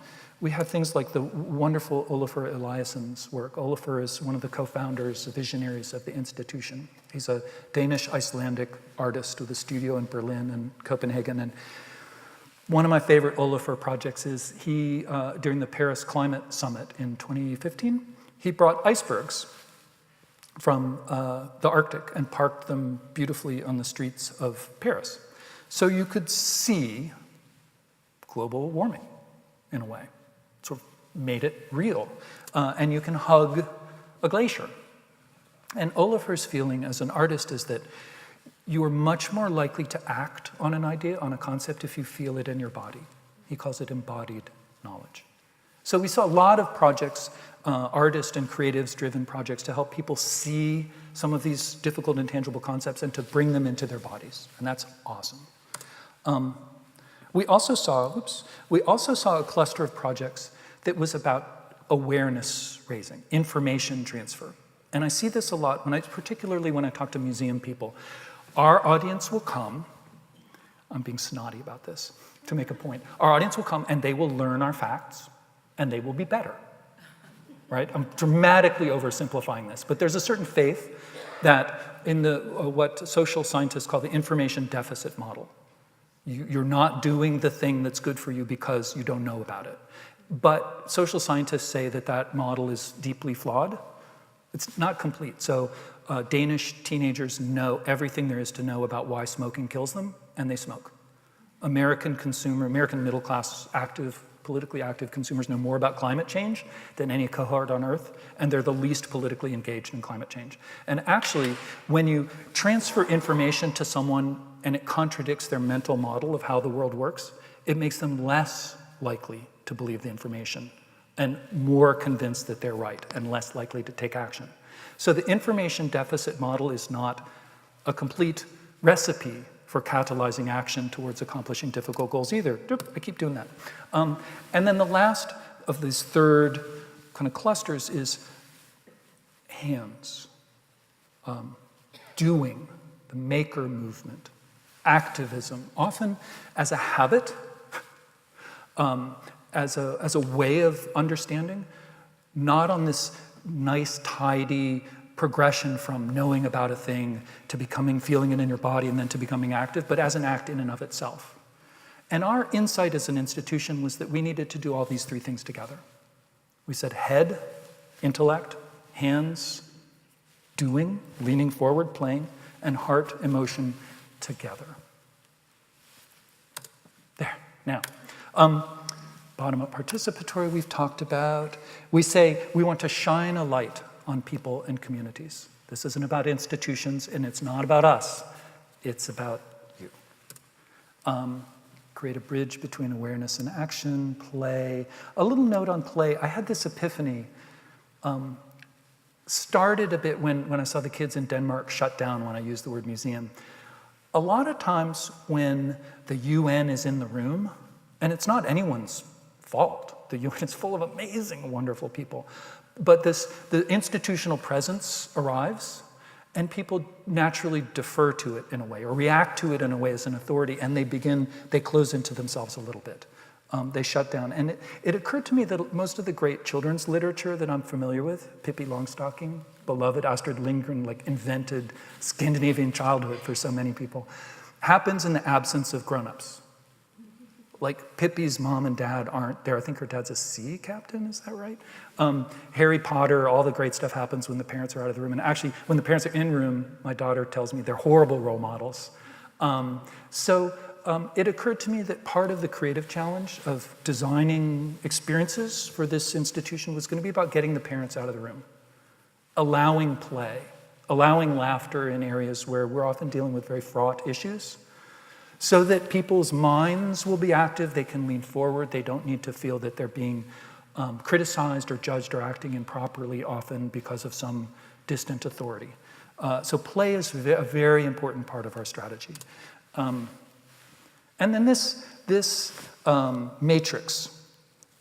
we have things like the wonderful Olafur Eliasson's work. Olafur is one of the co-founders, visionaries of the institution. He's a Danish-Icelandic artist with a studio in Berlin and Copenhagen. And one of my favorite Olafur projects is he, during the Paris Climate Summit in 2015, he brought icebergs from the Arctic and parked them beautifully on the streets of Paris. So you could see global warming in a way. Sort of made it real. And you can hug a glacier. And Olafur's feeling as an artist is that you are much more likely to act on an idea, on a concept, if you feel it in your body. He calls it embodied knowledge. So we saw a lot of projects, artist and creatives-driven projects, to help people see some of these difficult, intangible concepts and to bring them into their bodies. And that's awesome. We also saw a cluster of projects that was about awareness raising, information transfer. And I see this a lot, particularly when I talk to museum people. Our audience will come, I'm being snotty about this to make a point. Our audience will come and they will learn our facts and they will be better, right? I'm dramatically oversimplifying this, but there's a certain faith that in what social scientists call the information deficit model. You're not doing the thing that's good for you because you don't know about it. But social scientists say that that model is deeply flawed. It's not complete. So Danish teenagers know everything there is to know about why smoking kills them, and they smoke. American middle class politically active consumers know more about climate change than any cohort on Earth, and they're the least politically engaged in climate change. And actually, when you transfer information to someone and it contradicts their mental model of how the world works, it makes them less likely to believe the information and more convinced that they're right and less likely to take action. So the information deficit model is not a complete recipe for catalyzing action towards accomplishing difficult goals either. I keep doing that. And then the last of these third kind of clusters is hands, doing, the maker movement, activism, often as a habit, as a way of understanding, not on this nice, tidy progression from knowing about a thing to feeling it in your body and then to becoming active, but as an act in and of itself. And our insight as an institution was that we needed to do all these three things together. We said head, intellect, hands, doing, leaning forward, playing, and heart, emotion together. There, now. Bottom-up participatory we've talked about. We say we want to shine a light on people and communities. This isn't about institutions, and it's not about us. It's about you. Create a bridge between awareness and action, play. A little note on play. I had this epiphany. Started a bit when I saw the kids in Denmark shut down when I used the word museum. A lot of times when the UN is in the room, and it's not anyone's fault. The UN is full of amazing, wonderful people. But the institutional presence arrives, and people naturally defer to it in a way, or react to it in a way as an authority, and they close into themselves a little bit. They shut down. And it occurred to me that most of the great children's literature that I'm familiar with, Pippi Longstocking, beloved Astrid Lindgren, invented Scandinavian childhood for so many people, happens in the absence of grown-ups. Like Pippi's mom and dad aren't there. I think her dad's a sea captain, is that right? Harry Potter, all the great stuff happens when the parents are out of the room. And actually, when the parents are in room, my daughter tells me they're horrible role models. So it occurred to me that part of the creative challenge of designing experiences for this institution was going to be about getting the parents out of the room, allowing play, allowing laughter in areas where we're often dealing with very fraught issues, so that people's minds will be active, they can lean forward, they don't need to feel that they're being criticized or judged or acting improperly, often because of some distant authority. So play is a very important part of our strategy. And then this matrix,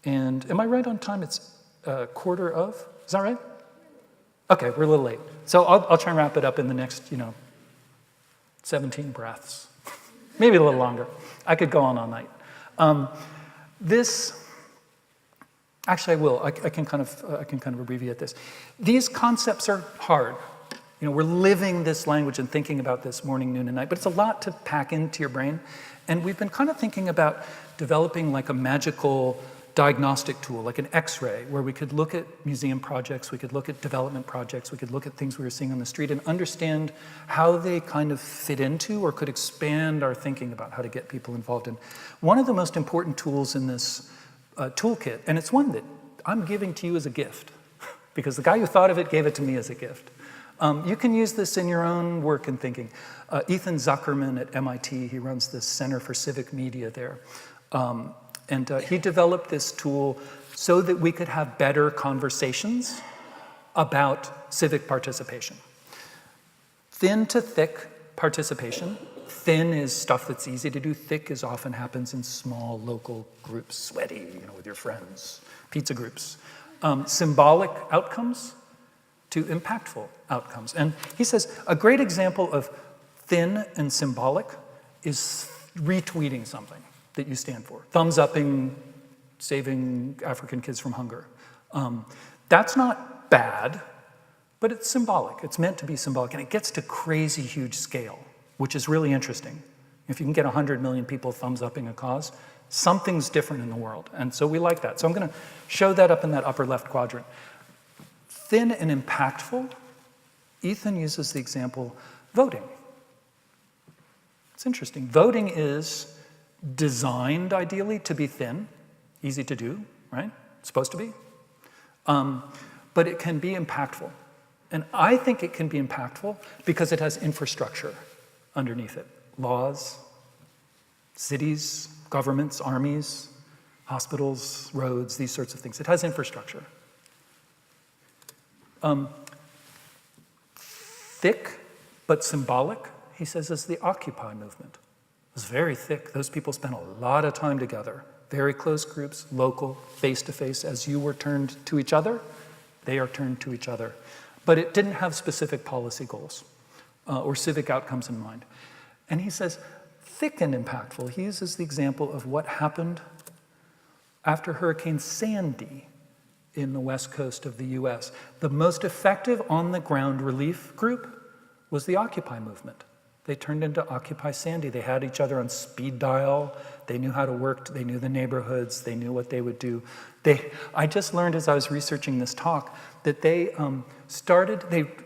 and am I right on time? It's a quarter of, is that right? Okay, we're a little late. So I'll try and wrap it up in the next, 17 breaths. Maybe a little longer. I could go on all night. Actually I will. I can kind of abbreviate this. These concepts are hard. We're living this language and thinking about this morning, noon, and night, but it's a lot to pack into your brain. And we've been kind of thinking about developing like a magical diagnostic tool, like an X-ray, where we could look at museum projects, we could look at development projects, we could look at things we were seeing on the street and understand how they kind of fit into or could expand our thinking about how to get people involved in. One of the most important tools in this toolkit, and it's one that I'm giving to you as a gift, because the guy who thought of it gave it to me as a gift. You can use this in your own work and thinking. Ethan Zuckerman at MIT, he runs the Center for Civic Media there. And he developed this tool so that we could have better conversations about civic participation. Thin to thick participation. Thin is stuff that's easy to do. Thick is often happens in small local groups, sweaty, with your friends, pizza groups. Symbolic outcomes to impactful outcomes. And he says a great example of thin and symbolic is retweeting something that you stand for. Thumbs upping, saving African kids from hunger. That's not bad. But it's symbolic. It's meant to be symbolic. And it gets to crazy huge scale, which is really interesting. If you can get 100 million people thumbs upping a cause, something's different in the world. And so we like that. So I'm going to show that up in that upper left quadrant. Thin and impactful, Ethan uses the example voting. It's interesting. Voting is designed, ideally, to be thin, easy to do, right? It's supposed to be. But it can be impactful. And I think it can be impactful because it has infrastructure underneath it. Laws, cities, governments, armies, hospitals, roads, these sorts of things. It has infrastructure. Thick but symbolic, he says, is the Occupy movement. It's very thick. Those people spent a lot of time together. Very close groups, local, face-to-face. As you were turned to each other, they are turned to each other. But it didn't have specific policy goals or civic outcomes in mind. And he says, thick and impactful. He uses the example of what happened after Hurricane Sandy in the west coast of the US. The most effective on-the-ground relief group was the Occupy movement. They turned into Occupy Sandy. They had each other on speed dial. They knew how to work. They knew the neighborhoods. They knew what they would do. I just learned as I was researching this talk that they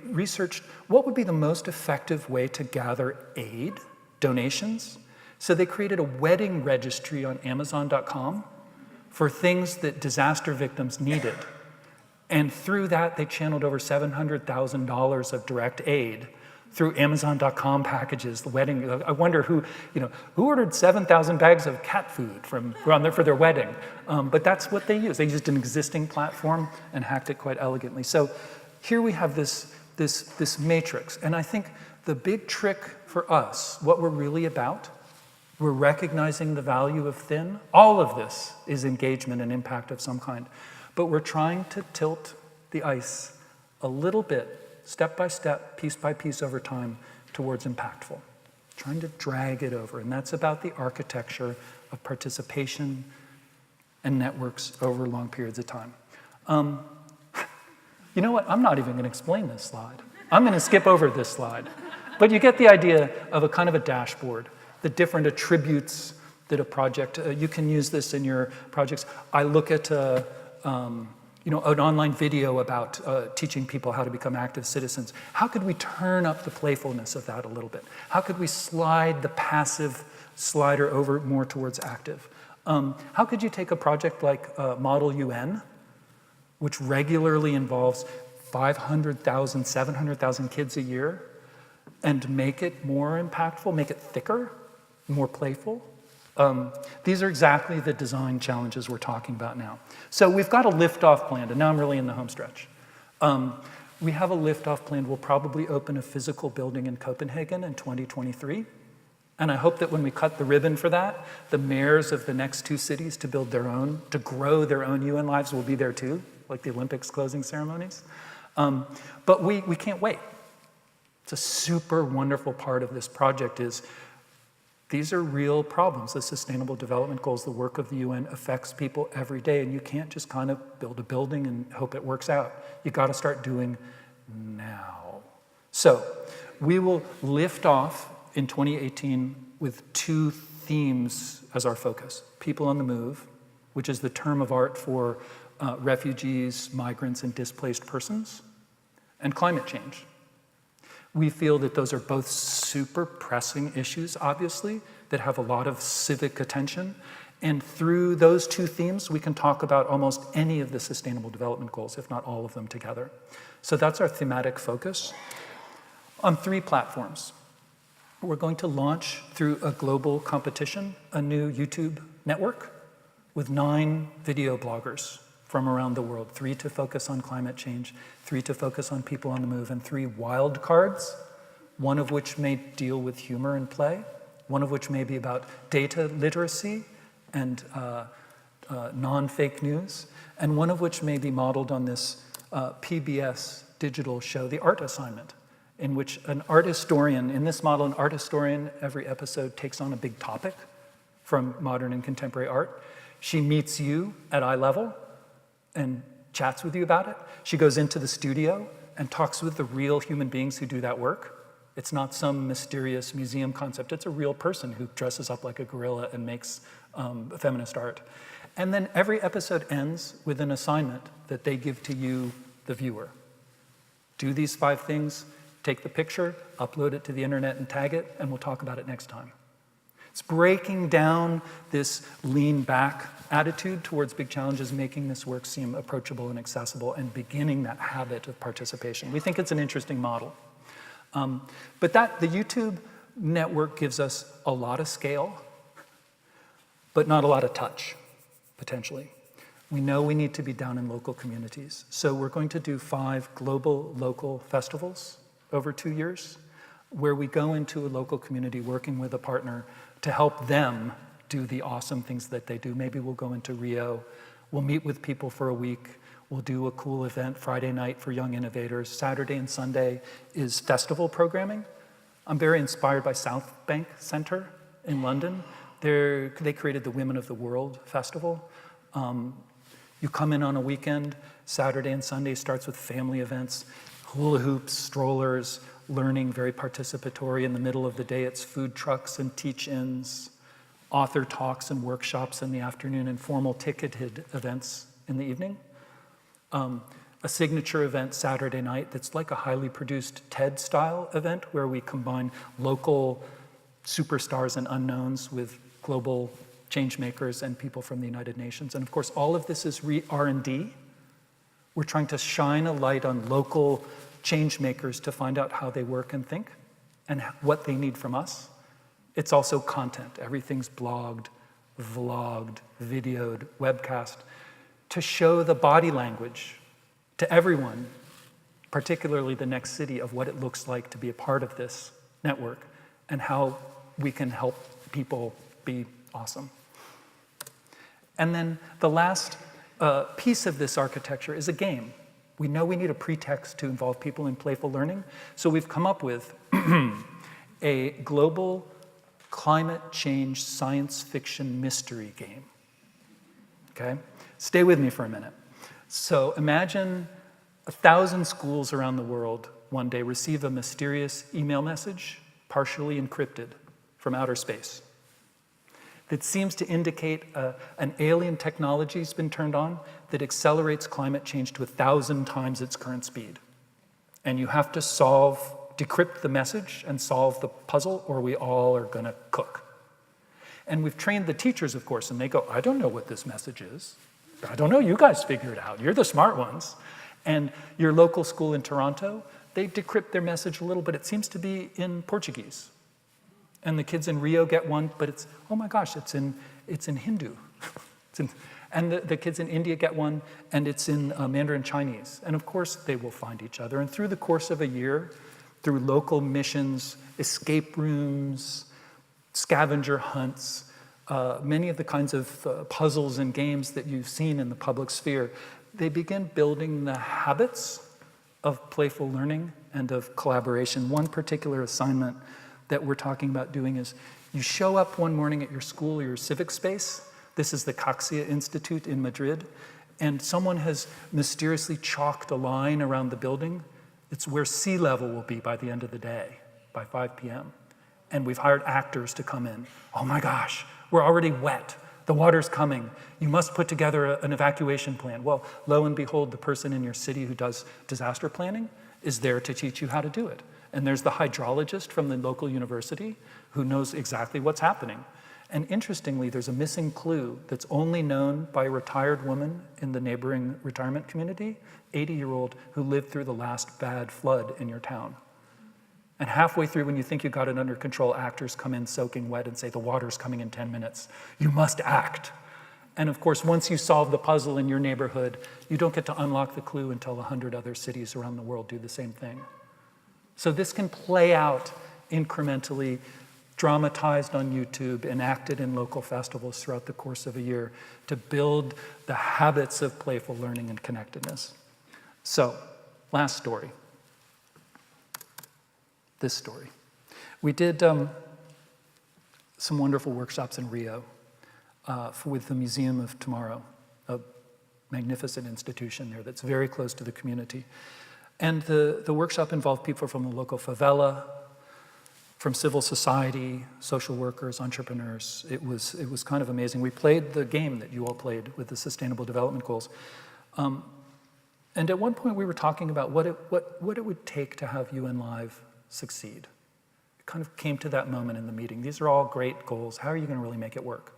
researched what would be the most effective way to gather aid, donations. So they created a wedding registry on Amazon.com for things that disaster victims needed. And through that, they channeled over $700,000 of direct aid through Amazon.com packages, the wedding. I wonder who ordered 7,000 bags of cat food for their wedding. But that's what they used. They used an existing platform and hacked it quite elegantly. So here we have this matrix. And I think the big trick for us, what we're really about, we're recognizing the value of thin. All of this is engagement and impact of some kind. But we're trying to tilt the ice a little bit, step by step, piece by piece over time, towards impactful. Trying to drag it over. And that's about the architecture of participation and networks over long periods of time. You know what? I'm not even going to explain this slide. I'm going to skip over this slide. But you get the idea of a kind of a dashboard, the different attributes that a project, you can use this in your projects. I look at an online video about teaching people how to become active citizens. How could we turn up the playfulness of that a little bit? How could we slide the passive slider over more towards active? How could you take a project like Model UN, which regularly involves 500,000, 700,000 kids a year, and make it more impactful, make it thicker, more playful? These are exactly the design challenges we're talking about now. So we've got a liftoff planned, and now I'm really in the home stretch. We have a liftoff planned. We'll probably open a physical building in Copenhagen in 2023. And I hope that when we cut the ribbon for that, the mayors of the next two cities to grow their own UN lives will be there too, like the Olympics closing ceremonies. But we can't wait. It's a super wonderful part of this project is these are real problems. The Sustainable Development Goals, the work of the UN affects people every day, and you can't just kind of build a building and hope it works out. You got to start doing now. So we will lift off in 2018 with two themes as our focus. People on the move, which is the term of art for refugees, migrants, and displaced persons, and climate change. We feel that those are both super pressing issues, obviously, that have a lot of civic attention. And through those two themes, we can talk about almost any of the Sustainable Development Goals, if not all of them together. So that's our thematic focus. On 3 platforms, we're going to launch through a global competition, a new YouTube network with 9 video bloggers from around the world, 3 to focus on climate change, 3 to focus on people on the move, and 3 wild cards, one of which may deal with humor and play, one of which may be about data literacy and non-fake news, and one of which may be modeled on this PBS digital show, The Art Assignment, in which an art historian, in this model, an art historian every episode takes on a big topic from modern and contemporary art. She meets you at eye level and chats with you about it. She goes into the studio and talks with the real human beings who do that work. It's not some mysterious museum concept. It's a real person who dresses up like a gorilla and makes feminist art. And then every episode ends with an assignment that they give to you, the viewer. Do these 5 things, take the picture, upload it to the internet and tag it, and we'll talk about it next time. It's breaking down this lean back attitude towards big challenges, making this work seem approachable and accessible, and beginning that habit of participation. We think it's an interesting model. But the YouTube network gives us a lot of scale, but not a lot of touch, potentially. We know we need to be down in local communities. So we're going to do 5 global local festivals over 2 years, where we go into a local community working with a partner to help them do the awesome things that they do. Maybe we'll go into Rio. We'll meet with people for a week. We'll do a cool event Friday night for young innovators. Saturday and Sunday is festival programming. I'm very inspired by South Bank Centre in London. They created the Women of the World Festival. You come in on a weekend. Saturday and Sunday starts with family events, hula hoops, strollers, learning, very participatory. In the middle of the day, it's food trucks and teach-ins, author talks and workshops in the afternoon, and formal ticketed events in the evening. A signature event Saturday night that's like a highly produced TED-style event where we combine local superstars and unknowns with global change makers and people from the United Nations. And of course, all of this is R&D. We're trying to shine a light on local change makers to find out how they work and think and what they need from us. It's also content. Everything's blogged, vlogged, videoed, webcast, to show the body language to everyone, particularly the next city, of what it looks like to be a part of this network and how we can help people be awesome. And then the last piece of this architecture is a game. We know we need a pretext to involve people in playful learning, so we've come up with a global climate change science fiction mystery game. Okay? Stay with me for a minute. So imagine 1,000 schools around the world one day receive a mysterious email message, partially encrypted, from outer space, that seems to indicate an alien technology has been turned on that accelerates climate change to 1,000 times its current speed. And you have to decrypt the message and solve the puzzle, or we all are gonna cook. And we've trained the teachers, of course, and they go, I don't know what this message is. I don't know, you guys figure it out. You're the smart ones. And your local school in Toronto, they decrypt their message a little, but it seems to be in Portuguese. And the kids in Rio get one, but it's, oh my gosh, it's in Hindu. And the kids in India get one, and it's in Mandarin Chinese. And of course, they will find each other. And through the course of a year, through local missions, escape rooms, scavenger hunts, many of the kinds of puzzles and games that you've seen in the public sphere, they begin building the habits of playful learning and of collaboration. One particular assignment that we're talking about doing is you show up one morning at your school or your civic space. This is the Getty Institute in Madrid, and someone has mysteriously chalked a line around the building. It's where sea level will be by the end of the day, by 5 p.m. And we've hired actors to come in. Oh my gosh, we're already wet. The water's coming. You must put together an evacuation plan. Well, lo and behold, the person in your city who does disaster planning is there to teach you how to do it. And there's the hydrologist from the local university who knows exactly what's happening. And interestingly, there's a missing clue that's only known by a retired woman in the neighboring retirement community, 80-year-old, who lived through the last bad flood in your town. And halfway through, when you think you got it under control, actors come in soaking wet and say, the water's coming in 10 minutes. You must act. And of course, once you solve the puzzle in your neighborhood, you don't get to unlock the clue until 100 other cities around the world do the same thing. So this can play out incrementally, dramatized on YouTube, enacted in local festivals throughout the course of a year to build the habits of playful learning and connectedness. So, last story. This story. We did some wonderful workshops in Rio with the Museum of Tomorrow, a magnificent institution there that's very close to the community. And the workshop involved people from the local favela, from civil society, social workers, entrepreneurs. It was kind of amazing. We played the game that you all played with the Sustainable Development Goals. And at one point we were talking about what it would take to have UN Live succeed. It kind of came to that moment in the meeting. These are all great goals. How are you going to really make it work?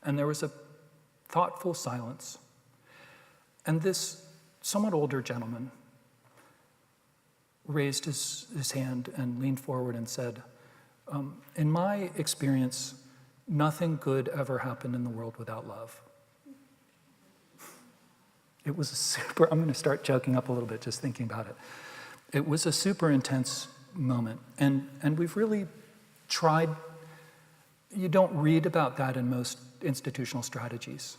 And there was a thoughtful silence. And this somewhat older gentleman raised his hand and leaned forward and said, in my experience, nothing good ever happened in the world without love. It was a super, I'm going to start choking up a little bit just thinking about it. It was a super intense moment. And we've really tried, you don't read about that in most institutional strategies.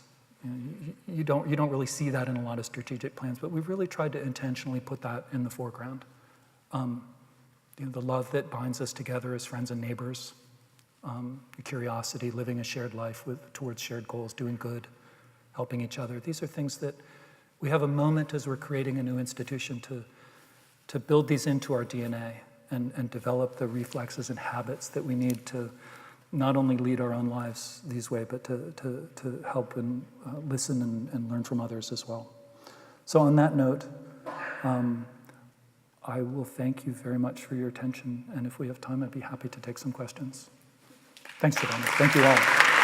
You don't really see that in a lot of strategic plans, but we've really tried to intentionally put that in the foreground. The love that binds us together as friends and neighbors, the curiosity, living a shared life towards shared goals, doing good, helping each other. These are things that we have a moment as we're creating a new institution to build these into our DNA and develop the reflexes and habits that we need to not only lead our own lives these way, but to help and listen and learn from others as well. So on that note, I will thank you very much for your attention, and if we have time, I'd be happy to take some questions. Thanks, Giovanna. Thank you all.